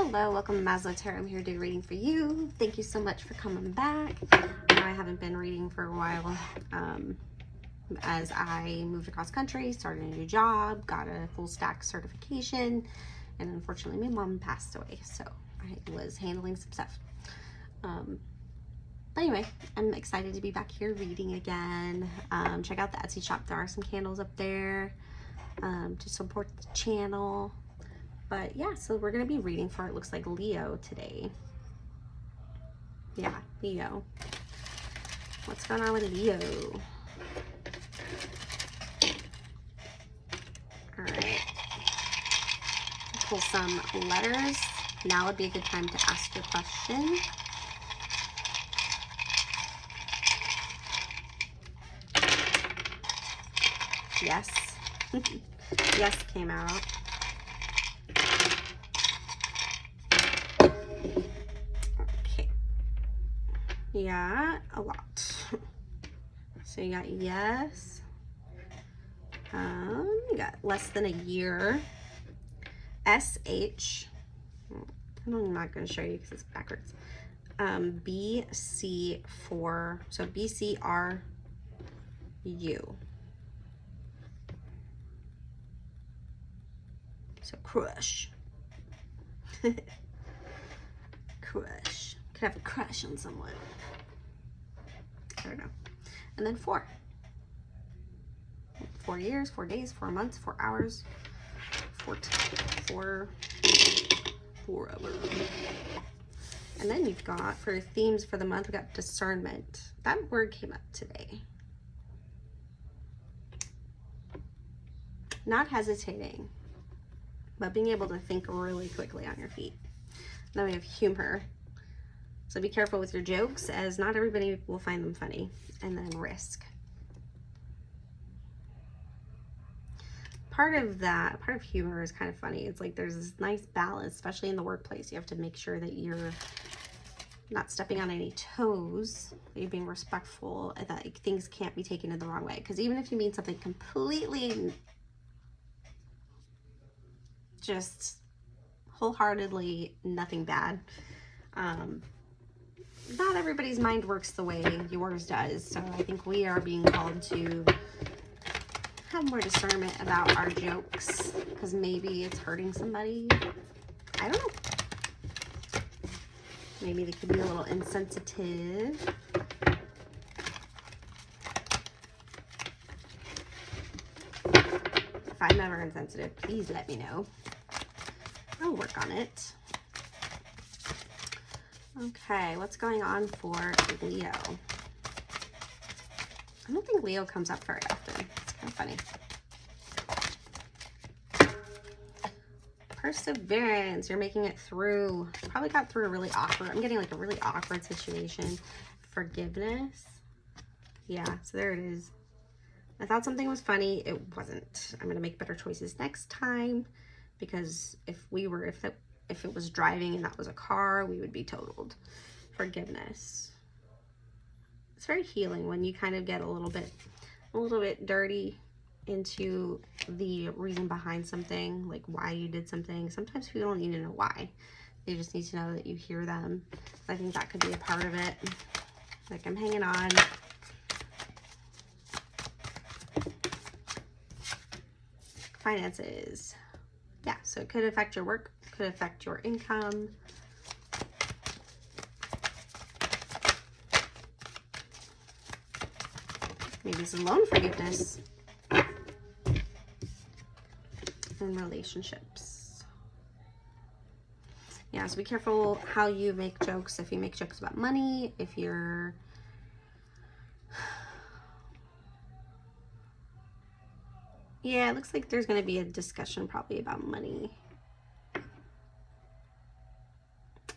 Hello, welcome to Maslow Tarot. I'm here to do a reading for you. Thank you so much for coming back. I know I haven't been reading for a while as I moved across country, started a new job, got a full stack certification, and unfortunately my mom passed away, so I was handling some stuff. But anyway, I'm excited to be back here reading again. Check out the Etsy shop. There are some candles up there to support the channel. But yeah, so we're going to be reading for, it looks like, Leo today. Yeah, Leo. What's going on with Leo? Alright. Pull some letters. Now would be a good time to ask your question. Yes. Yes came out. Yeah, a lot. So you got yes. You got less than a year. SH. I'm not going to show you because it's backwards. BC4. So BCRU. So crush. Crush. Could have a crush on someone. I don't know. And then 4. 4 years, 4 days, 4 months, 4 hours, 4 hours. And then you've got, for themes for the month, we got discernment. That word came up today. Not hesitating, but being able to think really quickly on your feet. Then we have humor. So be careful with your jokes, as not everybody will find them funny. And then risk. Part of humor is kind of funny. It's like there's this nice balance, especially in the workplace. You have to make sure that you're not stepping on any toes, that you're being respectful, and that things can't be taken in the wrong way. Because even if you mean something completely, just wholeheartedly nothing bad, not everybody's mind works the way yours does. So I think we are being called to have more discernment about our jokes, because maybe it's hurting somebody. I don't know. Maybe they could be a little insensitive. If I'm ever insensitive, please let me know. I'll work on it. Okay, what's going on for Leo? I don't think Leo comes up very often. It's kind of funny. Perseverance. You're making it through. Probably got through a really awkward, I'm getting like a really awkward situation. Forgiveness. Yeah, so there it is. I thought something was funny. It wasn't. I'm going to make better choices next time, because if it was driving and that was a car, we would be totaled. Forgiveness. It's very healing when you kind of get a little bit dirty into the reason behind something, like why you did something. Sometimes people don't need to know why. They just need to know that you hear them. I think that could be a part of it. Like, I'm hanging on. Finances. Yeah, so it could affect your work, could affect your income. Maybe some loan forgiveness. And relationships. Yeah, so be careful how you make jokes. If you make jokes about money, if you're yeah, it looks like there's going to be a discussion probably about money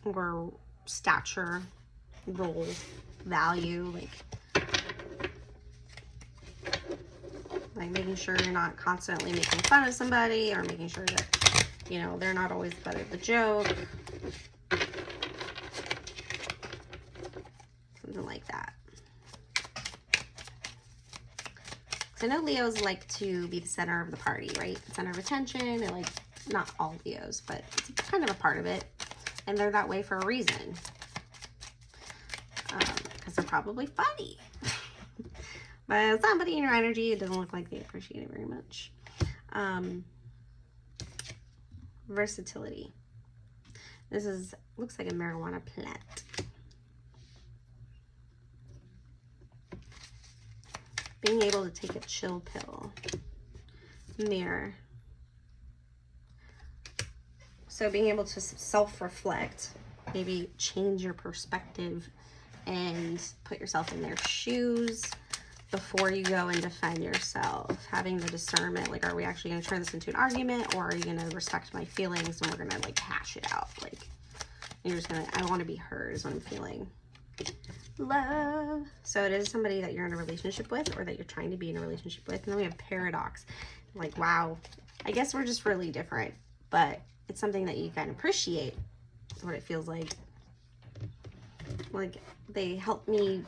or stature, role, value, like making sure you're not constantly making fun of somebody, or making sure that, you know, they're not always the butt of the joke. Something like that. So I know Leos like to be the center of the party, right? The center of attention. They like, not all Leos, but it's kind of a part of it. And they're that way for a reason. Because they're probably funny. But somebody in your energy, it doesn't look like they appreciate it very much. Versatility. This looks like a marijuana plant. Being able to take a chill pill. Mirror. So being able to self-reflect, maybe change your perspective and put yourself in their shoes before you go and defend yourself. Having the discernment, like, are we actually going to turn this into an argument, or are you going to respect my feelings and we're going to, like, hash it out? Like, you're just going to, I want to be heard is what I'm feeling. Love. So it is somebody that you're in a relationship with, or that you're trying to be in a relationship with. And then we have paradox. Like, wow, I guess we're just really different, but it's something that you can appreciate, is what it feels like. Like, they help me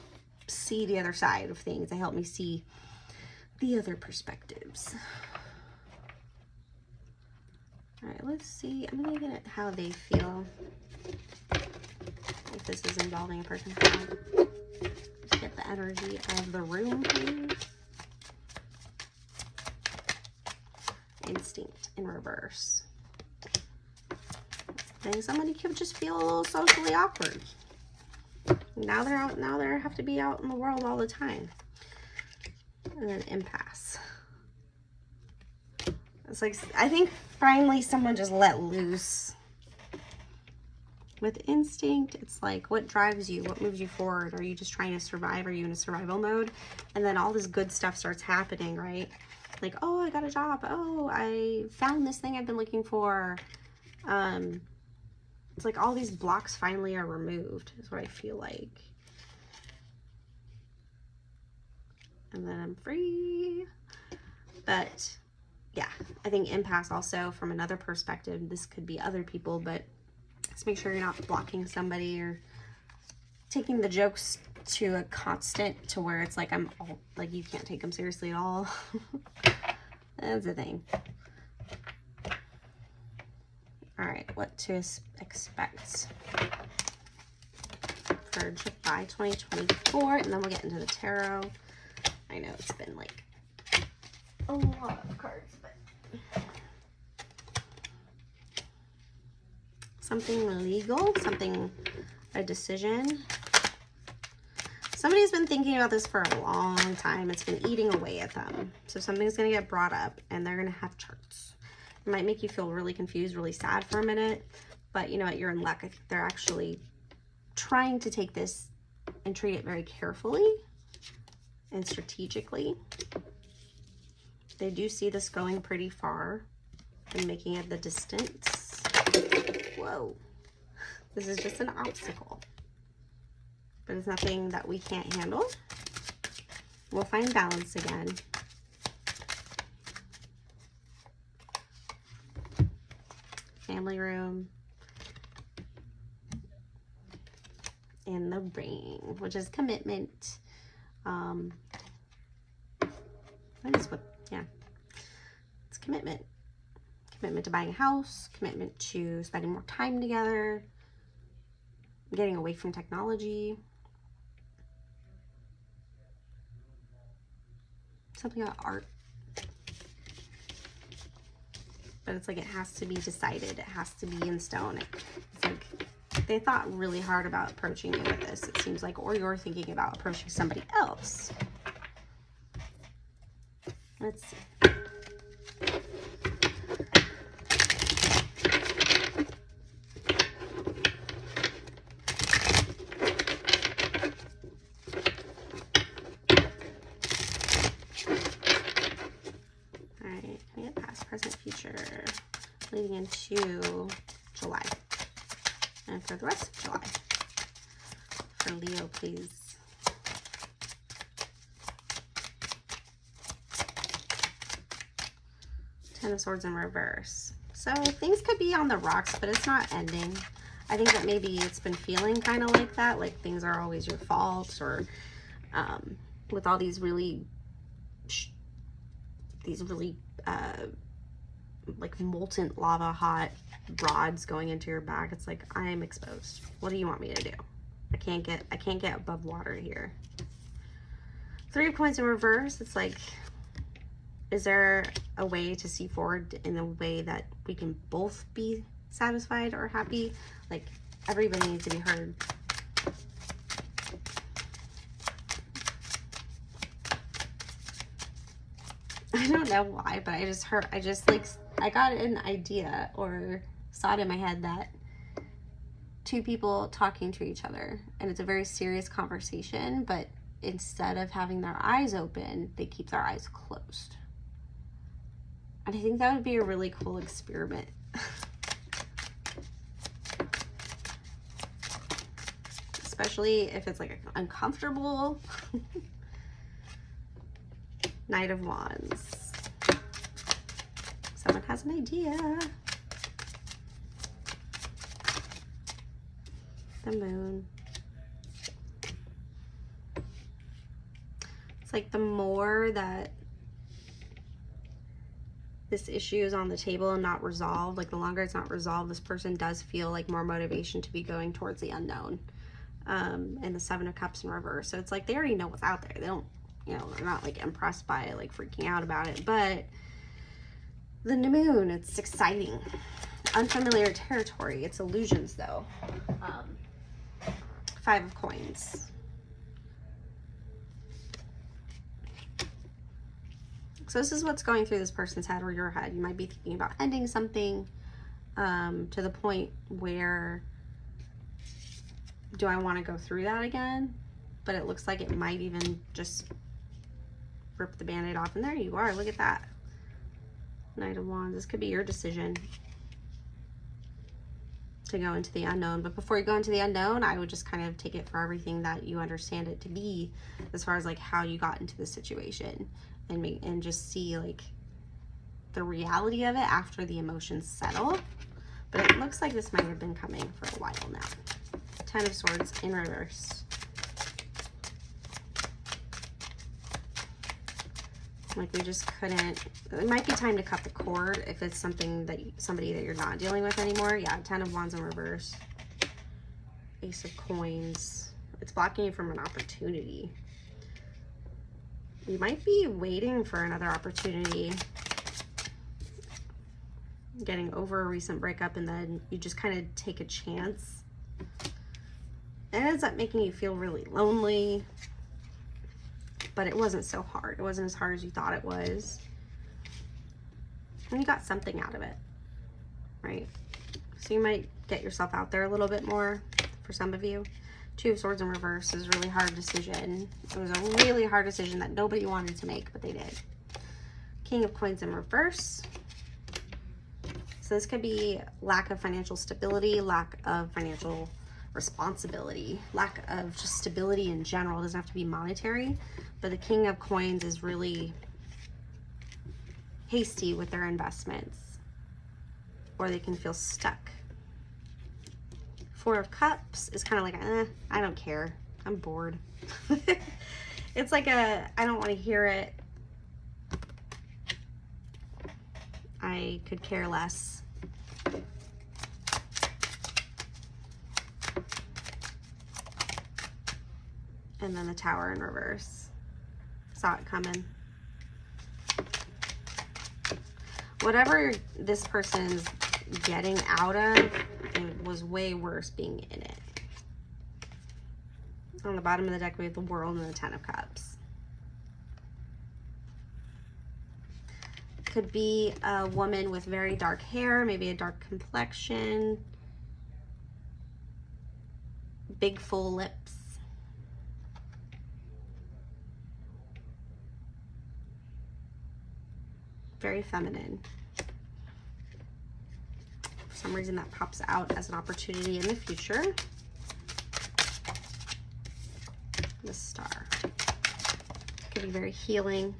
see the other side of things. They help me see the other perspectives. All right, let's see. I'm gonna get at how they feel. If this is involving a person. Just get the energy of the room, please. Instinct in reverse. And somebody could just feel a little socially awkward. Now they're out, now they have to be out in the world all the time. And then impasse. It's like, I think finally someone just let loose. With instinct, it's like, what drives you? What moves you forward? Are you just trying to survive? Are you in a survival mode? And then all this good stuff starts happening, right? Like, oh, I got a job. Oh, I found this thing I've been looking for. It's like all these blocks finally are removed, is what I feel like. And then I'm free. But yeah, I think impasse also from another perspective. This could be other people, but just make sure you're not blocking somebody or taking the jokes to a constant to where it's like like you can't take them seriously at all. That's the thing. All right, what to expect for July 2024, and then we'll get into the tarot. I know it's been like a lot of cards, but something legal, a decision. Somebody's been thinking about this for a long time. It's been eating away at them. So something's gonna get brought up and they're gonna have charts. It might make you feel really confused, really sad for a minute, but you know what, you're in luck. I think they're actually trying to take this and treat it very carefully and strategically. They do see this going pretty far and making it the distance. Whoa, this is just an obstacle, but it's nothing that we can't handle. We'll find balance again. Family room. And the ring, which is commitment. It's commitment. Commitment to buying a house, commitment to spending more time together, getting away from technology. Something about art. But it's like it has to be decided. It has to be in stone. It's like they thought really hard about approaching you with this, it seems like, or you're thinking about approaching somebody else. Let's see. Present, future, leading into July, and for the rest of July. For Leo, please. Ten of Swords in reverse. So things could be on the rocks, but it's not ending. I think that maybe it's been feeling kind of like that, like things are always your fault, or with all these really like molten lava hot rods going into your back. It's like, I am exposed. What do you want me to do? I can't get above water here. 3 of Coins in reverse. It's like, is there a way to see forward in a way that we can both be satisfied or happy? Like, everybody needs to be heard. I don't know why, but I got an idea or saw it in my head that 2 people talking to each other, and it's a very serious conversation, but instead of having their eyes open, they keep their eyes closed. And I think that would be a really cool experiment. Especially if it's like uncomfortable. Knight of Wands. Someone has an idea. The Moon. It's like the more that this issue is on the table and not resolved, like the longer it's not resolved, this person does feel like more motivation to be going towards the unknown. And the 7 of Cups in reverse. So it's like they already know what's out there. They don't, you know, they're not like impressed by it, like freaking out about it. But the new moon, it's exciting. Unfamiliar territory. It's illusions though. 5 of Coins. So this is what's going through this person's head or your head. You might be thinking about ending something to the point where, do I want to go through that again? But it looks like it might even just rip the Band-Aid off. And there you are. Look at that. Knight of Wands. This could be your decision to go into the unknown. But before you go into the unknown, I would just kind of take it for everything that you understand it to be, as far as like how you got into this situation, and just see like the reality of it after the emotions settle. But it looks like this might have been coming for a while now. 10 of Swords in reverse. Like we just couldn't, it might be time to cut the cord if it's something that somebody that you're not dealing with anymore. Yeah, 10 of Wands in reverse. Ace of Coins. It's blocking you from an opportunity. You might be waiting for another opportunity, getting over a recent breakup, and then you just kind of take a chance. It ends up making you feel really lonely, but it wasn't so hard. It wasn't as hard as you thought it was. And you got something out of it, right? So you might get yourself out there a little bit more for some of you. 2 of Swords in reverse is a really hard decision. It was a really hard decision that nobody wanted to make, but they did. King of Coins in reverse. So this could be lack of financial stability, lack of financial responsibility, lack of just stability in general. It doesn't have to be monetary, but the King of Coins is really hasty with their investments, or they can feel stuck. 4 of Cups is kind of like, I don't care. I'm bored. It's like I don't want to hear it. I could care less. And then the Tower in reverse. Saw it coming. Whatever this person's getting out of, it was way worse being in it. On the bottom of the deck, we have the World and the 10 of Cups. Could be a woman with very dark hair, maybe a dark complexion, big full lips. Very feminine. For some reason that pops out as an opportunity in the future. The Star. Could be very healing.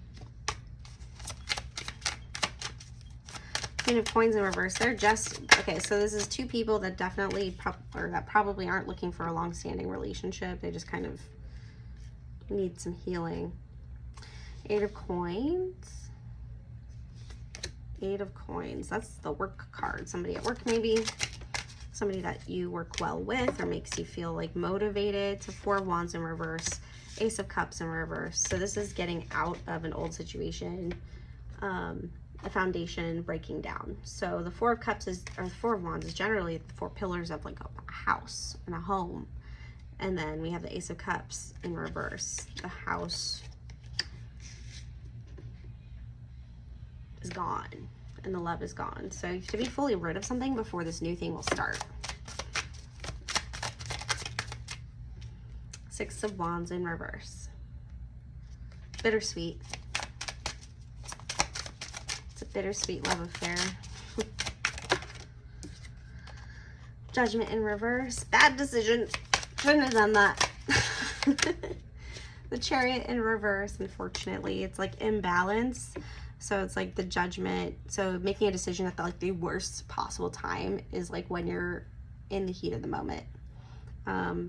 Queen of Coins in reverse. They're just, okay, so this is 2 people that definitely, that probably aren't looking for a long-standing relationship. They just kind of need some healing. 8 of Coins. Eight of Coins. That's the work card. Somebody at work maybe. Somebody that you work well with or makes you feel like motivated. To Four of Wands in reverse. Ace of Cups in reverse. So this is getting out of an old situation. A foundation breaking down. So the Four of Cups is, or the Four of Wands is generally the four pillars of like a house and a home. And then we have the Ace of Cups in reverse. The house is gone and the love is gone. So you have to be fully rid of something before this new thing will start. Six of Wands in reverse. Bittersweet. It's a bittersweet love affair. Judgment in reverse. Bad decision. Shouldn't have done that. The Chariot in reverse, unfortunately. It's like imbalance. So it's like the Judgment. So making a decision at the worst possible time is like when you're in the heat of the moment. But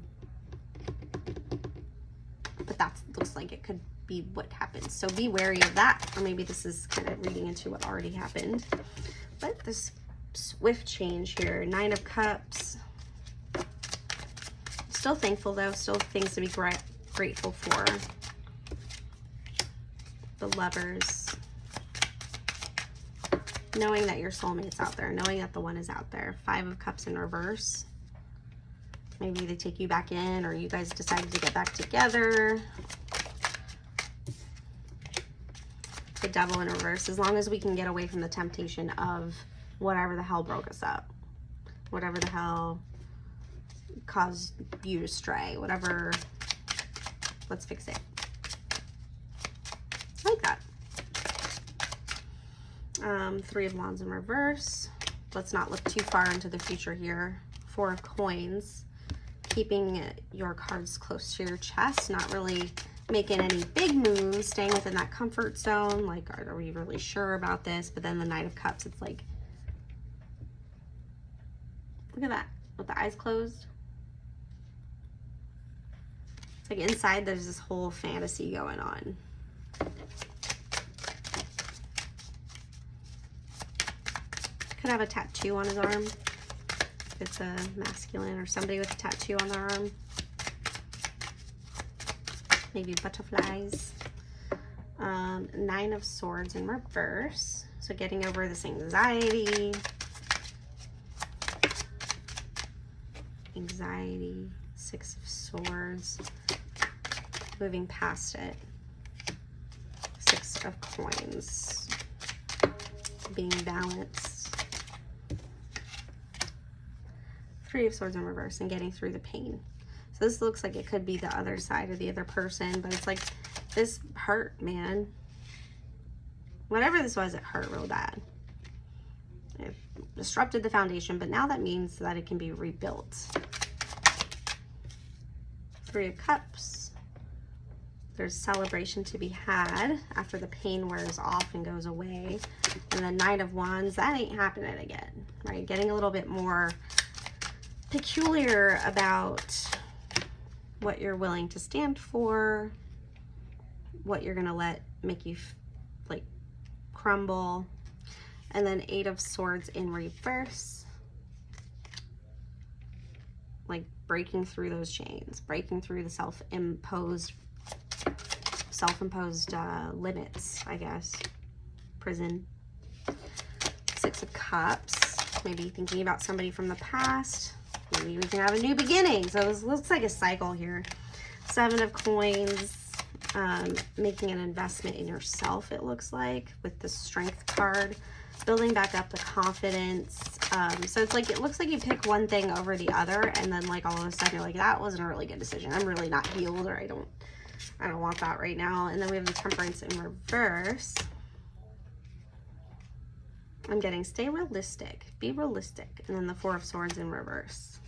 that looks like it could be what happens. So be wary of that. Or maybe this is kind of reading into what already happened. But this swift change here. Nine of Cups. Still thankful though. Still things to be grateful for. The Lovers. Knowing that your soulmate's out there. Knowing that the one is out there. Five of Cups in reverse. Maybe they take you back in, or you guys decided to get back together. The Devil in reverse. As long as we can get away from the temptation of whatever the hell broke us up. Whatever the hell caused you to stray. Whatever. Let's fix it. I like that. Three of Wands in reverse. Let's not look too far into the future here. Four of Coins. Keeping your cards close to your chest, not really making any big moves, staying within that comfort zone. Like, are we really sure about this? But then the Knight of Cups, it's like, look at that, with the eyes closed. It's like inside there's this whole fantasy going on. Could have a tattoo on his arm. It's a masculine or somebody with a tattoo on their arm. Maybe butterflies. Nine of Swords in reverse. So getting over this anxiety. Six of Swords. Moving past it. Six of Coins. Being balanced. Three of Swords in reverse and getting through the pain. So this looks like it could be the other side or the other person, but it's like this hurt, man. Whatever this was, it hurt real bad. It disrupted the foundation, but now that means that it can be rebuilt. Three of Cups. There's celebration to be had after the pain wears off and goes away. And the Knight of Wands, that ain't happening again, right? Getting a little bit more peculiar about what you're willing to stand for, what you're gonna let make you like crumble. And then Eight of Swords in reverse, like breaking through those chains, breaking through the self-imposed limits, I guess. Prison. Six of Cups, maybe thinking about somebody from the past. Maybe we can have a new beginning. So it looks like a cycle here. Seven of Coins, making an investment in yourself, it looks like, with the Strength card. Building back up the confidence. So it's like, it looks like you pick one thing over the other, and then like all of a sudden you're like, that wasn't a really good decision. I'm really not healed, or I don't want that right now. And then we have the Temperance in reverse. I'm getting stay realistic, be realistic. And then the Four of Swords in reverse.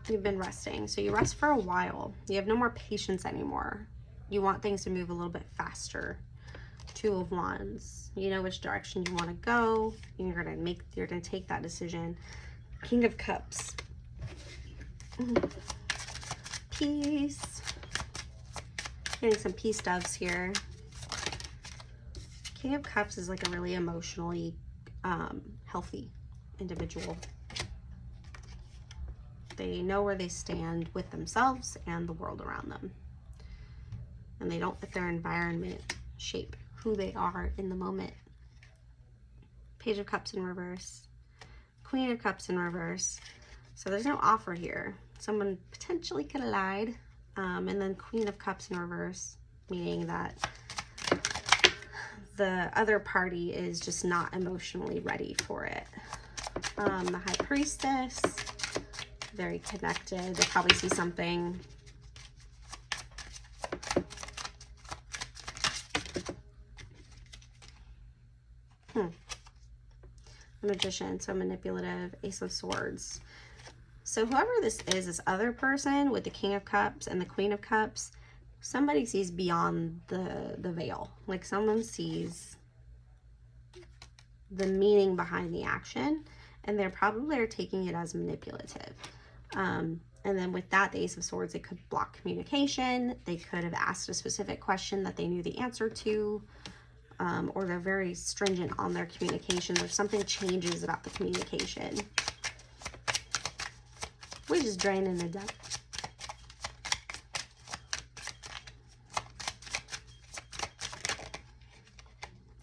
You've been resting. So you rest for a while. You have no more patience anymore. You want things to move a little bit faster. Two of Wands. You know which direction you want to go. You're gonna take that decision. King of Cups. Peace. Getting some peace doves here. King of Cups is like a really emotionally healthy individual. They know where they stand with themselves and the world around them. And they don't let their environment shape who they are in the moment. Page of Cups in reverse. Queen of Cups in reverse. So there's no offer here. Someone potentially could have lied. And then Queen of Cups in reverse, meaning that the other party is just not emotionally ready for it. The High Priestess, very connected. They probably see something. The Magician, so manipulative. Ace of Swords. So whoever this is, this other person with the King of Cups and the Queen of Cups, somebody sees beyond the veil. Like someone sees the meaning behind the action, and they're probably taking it as manipulative. And then with that, the Ace of Swords, they could block communication. They could have asked a specific question that they knew the answer to, or they're very stringent on their communication, or something changes about the communication. We're just draining the deck.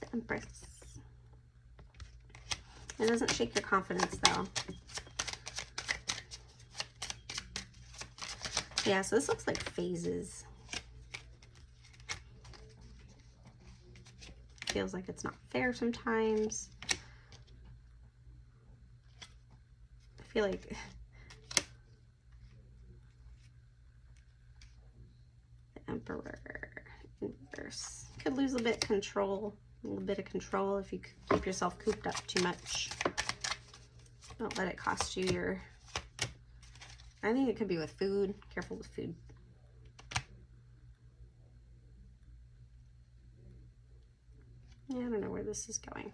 The Empress. It doesn't shake your confidence though. Yeah, so this looks like phases. Feels like it's not fair sometimes. I feel like the Emperor in reverse. Could lose a little bit of control if you keep yourself cooped up too much. Don't let it cost you your... I think it could be with food. Careful with food. Yeah, I don't know where this is going.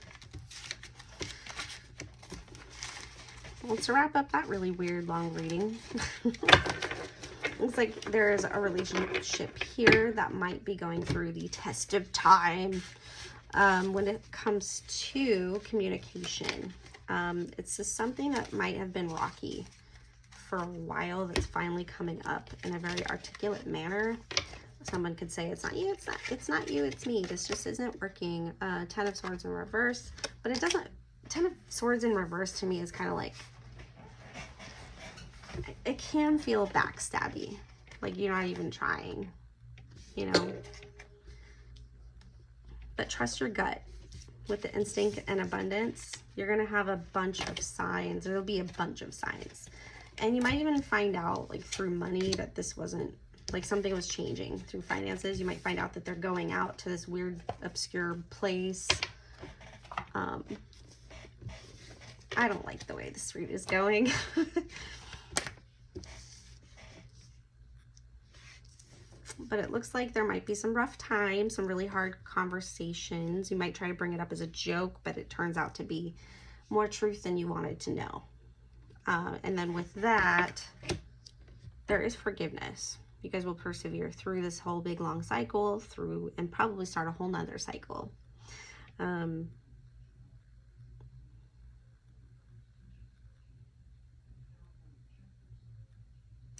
Well, to wrap up that really weird long reading, looks like there's a relationship here that might be going through the test of time when it comes to communication. It's just something that might have been rocky for a while that's finally coming up in a very articulate manner. Someone could say, it's not you, it's not you, it's me. This just isn't working. 10 of Swords in reverse, but it doesn't, 10 of Swords in reverse to me is kind of like, it can feel backstabby. Like you're not even trying, you know? But trust your gut. With the instinct and abundance, you're going to have a bunch of signs. There'll be a bunch of signs. And you might even find out, like through money, that this wasn't, like something was changing. Through finances, you might find out that they're going out to this weird, obscure place. I don't like the way this read is going. But it looks like there might be some rough times, some really hard conversations. You might try to bring it up as a joke, but it turns out to be more truth than you wanted to know. And then with that, there is forgiveness. You guys will persevere through this whole big long cycle, through, and probably start a whole nother cycle.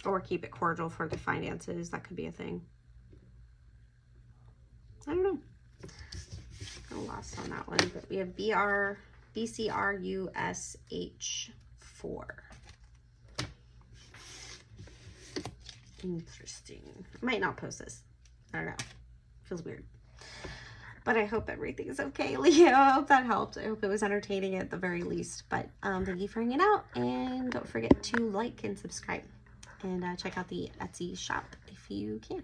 Or keep it cordial for the finances. That could be a thing. I don't know. I'm lost on that one. But we have BCRUSH4. Interesting. I might not post this. I don't know. Feels weird. But I hope everything is okay, Leo. I hope that helped. I hope it was entertaining at the very least. But thank you for hanging out. And don't forget to like and subscribe. And check out the Etsy shop if you can.